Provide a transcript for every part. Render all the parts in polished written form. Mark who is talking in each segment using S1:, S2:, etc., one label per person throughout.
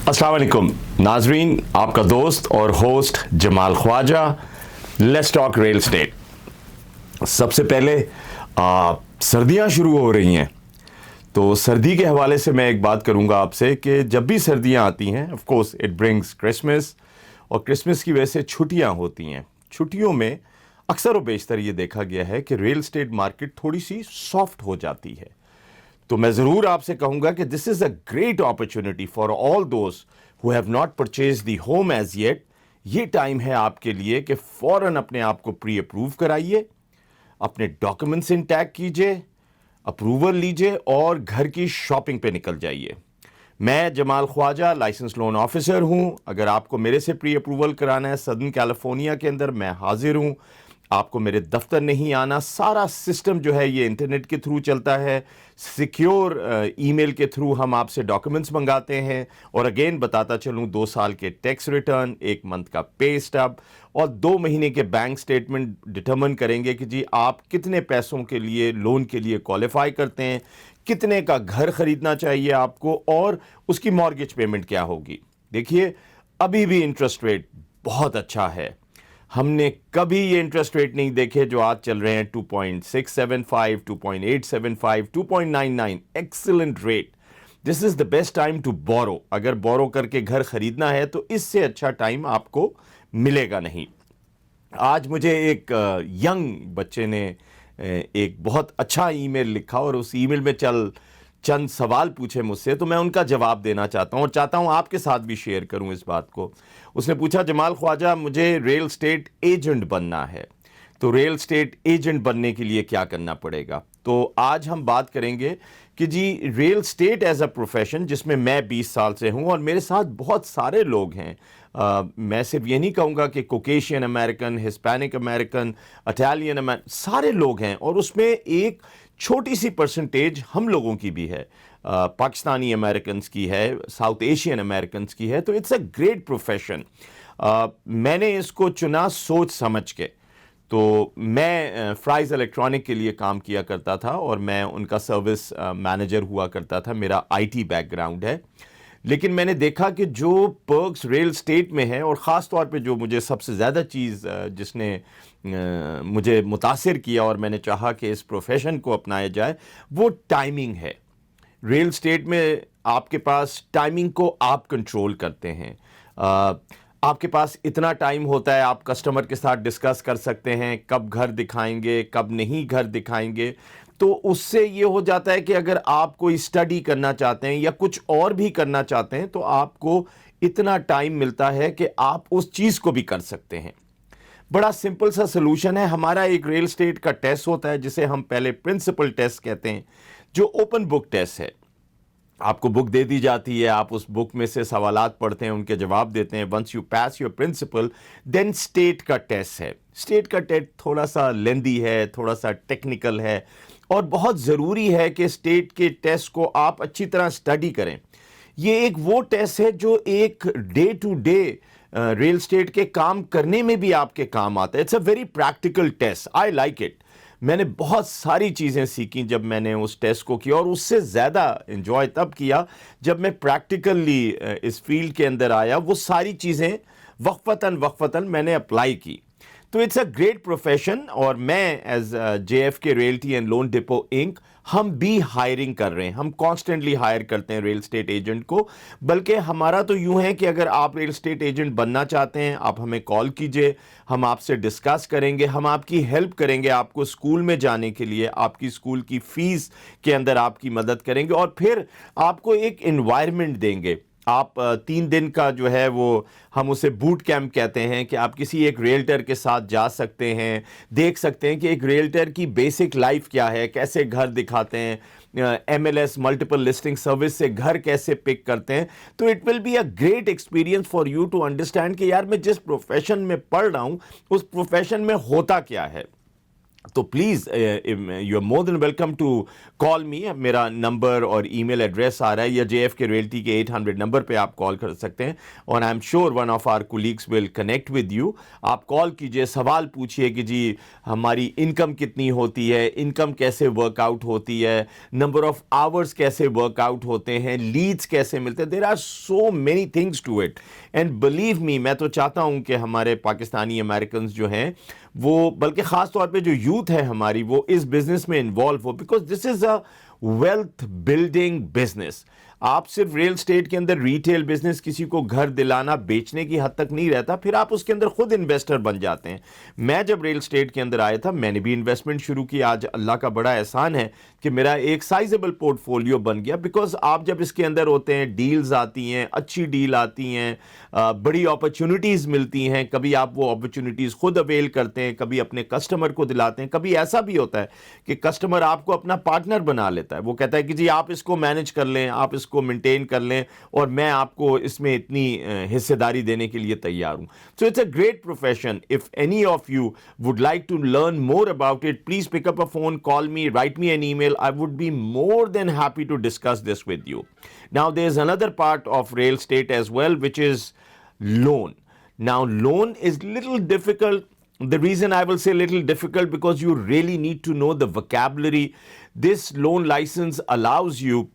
S1: अस्सलाम वालेकुम नाजरीन, आपका दोस्त और host Jamal Khwaja, let's talk real estate. सबसे पहले सर्दियां शुरू हो रही हैं, तो सर्दी के हवाले से मैं एक बात करूंगा आपसे कि जब भी सर्दियां आती हैं, of course it brings Christmas, और क्रिसमस की वजह से छुट्टियां होती हैं। छुट्टियों में अक्सर व बेशतर ये देखा गया है कि रियल एस्टेट मार्केट थोड़ी सी सॉफ्ट हो जाती है। तो मैं ज़रूर आपसे कहूँगा कि this is a great opportunity for all those who have not purchase the home as yet. ये टाइम है आपके लिए कि फ़ौरन अपने आप को प्री अप्रूव कराइए, अपने डॉक्यूमेंट्स इंटैक्ट कीजिए, अप्रूवल लीजिए और घर की शॉपिंग पे निकल जाइए। मैं Jamal Khwaja licence loan officer हूँ। अगर आपको मेरे से प्री अप्रूवल कराना है सदर्न कैलिफोर्निया के अंदर, मैं हाजिर हूँ। आपको मेरे दफ्तर नहीं आना, सारा सिस्टम जो है ये इंटरनेट के थ्रू चलता है। सिक्योर ईमेल के थ्रू हम आपसे डॉक्यूमेंट्स मंगाते हैं। और अगेन बताता चलूँ, 2 साल के टैक्स रिटर्न, 1 मंथ का पे स्टब और 2 महीने के बैंक स्टेटमेंट डिटरमिन करेंगे कि जी आप कितने पैसों के लिए लोन के लिए क्वालिफाई करते हैं, कितने का घर खरीदना चाहिए आपको और उसकी मॉर्गेज पेमेंट क्या होगी। देखिए, अभी भी इंटरेस्ट रेट बहुत अच्छा है। हमने कभी ये इंटरेस्ट रेट नहीं देखे जो आज चल रहे हैं 2.675, 2.875, 2.99। Excellent rate. This is the best time to borrow. अगर बोरो करके घर खरीदना है तो इससे अच्छा टाइम आपको मिलेगा नहीं। आज मुझे एक यंग बच्चे ने एक बहुत अच्छा ईमेल लिखा और उस ईमेल में चंद सवाल पूछे मुझसे, तो मैं उनका जवाब देना चाहता हूं और चाहता हूं आपके साथ भी शेयर करूं इस बात को। उसने पूछा, जमाल ख्वाजा मुझे रियल एस्टेट एजेंट बनना है, तो रियल एस्टेट एजेंट बनने के लिए क्या करना पड़ेगा। तो आज हम बात करेंगे कि जी real estate as a profession, जिसमें मैं 20 साल से हूं और मेरे साथ बहुत सारे लोग हैं। मैं सिर्फ ये नहीं कहूँगा कि Caucasian American, Hispanic American, Italian American, सारे लोग हैं और उसमें एक छोटी सी परसेंटेज हम लोगों की भी है, पाकिस्तानी अमेरिकन की है, साउथ एशियन अमेरिकन की है। तो इट्स अ ग्रेट प्रोफेशन। मैंने इसको चुना सोच समझ के। तो मैं फ्राइज इलेक्ट्रॉनिक के लिए काम किया करता था और मैं उनका सर्विस मैनेजर हुआ करता था। मेरा आईटी बैकग्राउंड है, लेकिन मैंने देखा कि जो पर्क्स रियल एस्टेट में है और ख़ास तौर पे जो मुझे सबसे ज़्यादा चीज़ जिसने मुझे मुतासिर किया और मैंने चाहा कि इस प्रोफेशन को अपनाया जाए, वो टाइमिंग है। रियल एस्टेट में आपके पास टाइमिंग को आप कंट्रोल करते हैं। आपके पास इतना टाइम होता है, आप कस्टमर के साथ डिस्कस कर सकते हैं कब घर दिखाएंगे, कब नहीं घर दिखाएंगे। तो उससे ये हो जाता है कि अगर आप कोई स्टडी करना चाहते हैं या कुछ और भी करना चाहते हैं तो आपको इतना टाइम मिलता है कि आप उस चीज़ को भी कर सकते हैं। बड़ा सिंपल सा सलूशन है। हमारा एक रियल एस्टेट का टेस्ट होता है जिसे हम पहले प्रिंसिपल टेस्ट कहते हैं, जो ओपन बुक टेस्ट है। आपको बुक दे दी जाती है, आप उस बुक में से सवालात पढ़ते हैं, उनके जवाब देते हैं। Once you pass your principal, then state का टेस्ट है। स्टेट का टेस्ट थोड़ा सा लेंदी है, थोड़ा सा टेक्निकल है और बहुत ज़रूरी है कि स्टेट के टेस्ट को आप अच्छी तरह स्टडी करें। ये एक वो टेस्ट है जो एक day to day real estate के काम करने में भी आपके काम आता है। It's a very practical test. I like it. मैंने बहुत सारी चीज़ें सीखी जब मैंने उस टेस्ट को किया और उससे ज़्यादा एंजॉय तब किया जब मैं प्रैक्टिकली इस फील्ड के अंदर आया। वो सारी चीज़ें वक्फतन मैंने अप्लाई की। तो इट्स अ ग्रेट प्रोफेशन और मैं as JFK realty and loan depot inc, हम भी हायरिंग कर रहे हैं। हम कॉन्स्टेंटली हायर करते हैं रियल एस्टेट एजेंट को। बल्कि हमारा तो यूं है कि अगर आप रियल एस्टेट एजेंट बनना चाहते हैं, आप हमें कॉल कीजिए, हम आपसे डिस्कस करेंगे, हम आपकी हेल्प करेंगे, आपको स्कूल में जाने के लिए आपकी स्कूल की फीस के अंदर आपकी मदद करेंगे और फिर आपको एक एनवायरनमेंट देंगे। आप 3 दिन का जो है वो हम उसे बूट कैंप कहते हैं कि आप किसी एक रियल्टर के साथ जा सकते हैं, देख सकते हैं कि एक रियल्टर की बेसिक लाइफ क्या है, कैसे घर दिखाते हैं, MLS मल्टीपल लिस्टिंग सर्विस से घर कैसे पिक करते हैं। तो it will be a great experience for you to understand कि यार मैं जिस प्रोफेशन में पढ़ रहा हूँ उस प्रोफेशन में होता क्या है। تو please you are more than welcome to call me. میرا نمبر اور ای میل ایڈریس آ رہا ہے, یا JFK ریئلٹی کے 800 نمبر پہ آپ کال کر سکتے ہیں, اور I am sure one of our colleagues will connect with you. آپ کال کیجئے, سوال پوچھیے کہ جی ہماری انکم کتنی ہوتی ہے, انکم کیسے ورک آؤٹ ہوتی ہے, نمبر آف آورس کیسے ورک آؤٹ ہوتے ہیں, لیڈس کیسے ملتے ہیں. There are so many things to it, and believe me, میں تو چاہتا ہوں کہ ہمارے پاکستانی امریکنز جو ہیں وہ, بلکہ خاص طور پہ جو یوتھ ہے ہماری, وہ اس بزنس میں involve who, because this is a wealth building business. آپ صرف ریل اسٹیٹ کے اندر ریٹیل بزنس, کسی کو گھر دلانا بیچنے کی حد تک نہیں رہتا, پھر آپ اس کے اندر خود انویسٹر بن جاتے ہیں. میں جب ریل اسٹیٹ کے اندر آیا تھا, میں نے بھی انویسٹمنٹ شروع کی. آج اللہ کا بڑا احسان ہے کہ میرا ایک سائزبل پورٹ فولیو بن گیا, بیکاز آپ جب اس کے اندر ہوتے ہیں, ڈیلز آتی ہیں, اچھی ڈیل آتی ہیں, بڑی اپرچونیٹیز ملتی ہیں. کبھی آپ وہ اپرچونیٹیز خود اویل کرتے ہیں, کبھی اپنے کسٹمر کو دلاتے ہیں. کبھی ایسا بھی ہوتا ہے کہ کسٹمر آپ کو اپنا پارٹنر بنا لیتا ہے, وہ کہتا ہے کہ جی آپ اس کو مینج کر لیں, آپ اس کو مینٹین کر لیں, اور میں آپ کو اس میں اتنی حصے داری دینے کے لیے تیار ہوں. So it's a great profession. If any of you would like to learn more about it, please pick up a phone, call me, write me an email. I would be more than happy to discuss this with you. Now there's another part of real estate as well, which is loan. Now loan is little difficult. The reason I will say little difficult, because you really need to know the vocabulary. This loan license allows you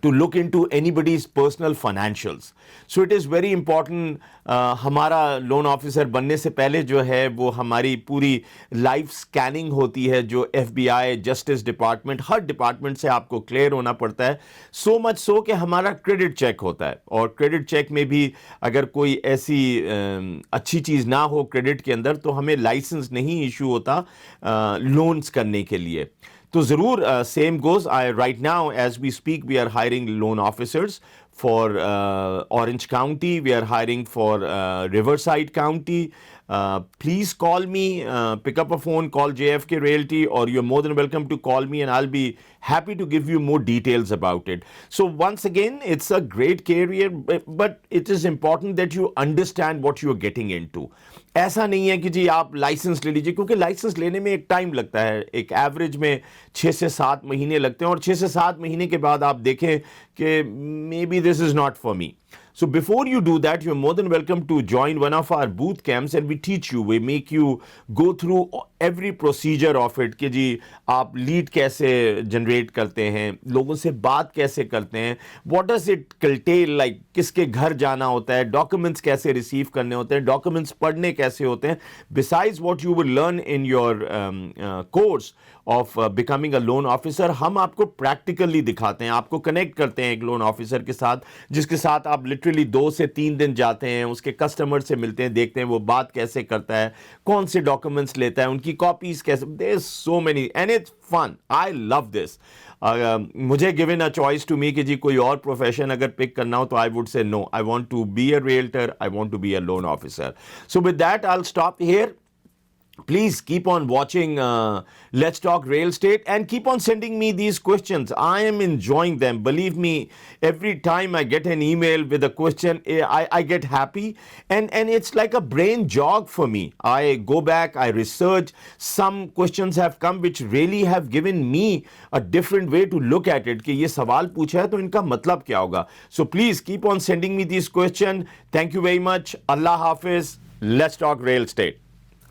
S1: to look into anybody's personal financials. So it is very important. ہمارا loan officer بننے سے پہلے جو ہے وہ ہماری پوری life scanning ہوتی ہے, جو FBI, جسٹس ڈپارٹمنٹ, ہر ڈپارٹمنٹ سے آپ کو کلیئر ہونا پڑتا ہے. سو مچ سو کہ ہمارا کریڈٹ چیک ہوتا ہے, اور کریڈٹ چیک میں بھی اگر کوئی ایسی اچھی چیز نہ ہو کریڈٹ کے اندر, تو ہمیں لائسنس نہیں ایشو ہوتا لونز کرنے کے لیے. تو ضرور same goes. Right now as we speak we are hiring loan officers for Orange County. We are hiring for Riverside County. Please call me, pick up a phone, call JFK Realty, or you're more than welcome to call me, and I'll be happy to give you more details about it. So once again, it's a great career, but it is important that you understand what you're getting into. ایسا نہیں ہے کہ جی آپ licence لے لیجیے, کیونکہ licence لینے میں ایک ٹائم لگتا ہے. ایک ایوریج میں 6 سے 7 مہینے لگتے ہیں, اور 6 سے 7 مہینے کے بعد آپ دیکھیں کہ maybe this is not for me. So before you do that, you're more than welcome to join one of our boot camps, and we teach you, we make you go through every procedure of it, کہ جی آپ lead کیسے generate کرتے ہیں, لوگوں سے بات کیسے کرتے ہیں, what does it curtail, like کس کے گھر جانا ہوتا ہے, ڈاکومنٹس کیسے ریسیو کرنے ہوتے ہیں, ڈاکومنٹس پڑھنے کیسے ہوتے ہیں. Besides what you will learn in your course of becoming a loan officer, ہم آپ کو پریکٹیکلی دکھاتے ہیں, آپ کو کنیکٹ کرتے ہیں ایک لون آفیسر کے ساتھ, جس کے ساتھ آپ لٹرلی 2 سے 3 دن جاتے ہیں, اس کے کسٹمر سے ملتے ہیں, دیکھتے ہیں وہ بات کیسے کرتا ہے, کون سے ڈاکومنٹس لیتا ہے, ان کی کاپیز کیسے. There is so many and it's fun. I love this. مجھے given a choice to me کہ جی کوئی اور پروفیشن اگر پک کرنا ہو, تو I would say no, I want to be a realtor, I want to be a loan officer. So with that I will stop here. Please keep on watching Let's Talk Real Estate, and keep on sending me these questions. I am enjoying them. Believe me, every time I get an email with a question, I get happy, and it's like a brain jog for me. I go back, I research. Some questions have come which really have given me a different way to look at it, کہ یہ سوال پوچھا ہے تو ان کا مطلب کیا ہوگا. So please keep on sending me these questions. Thank you very much. Allah Hafiz. Let's Talk Real Estate.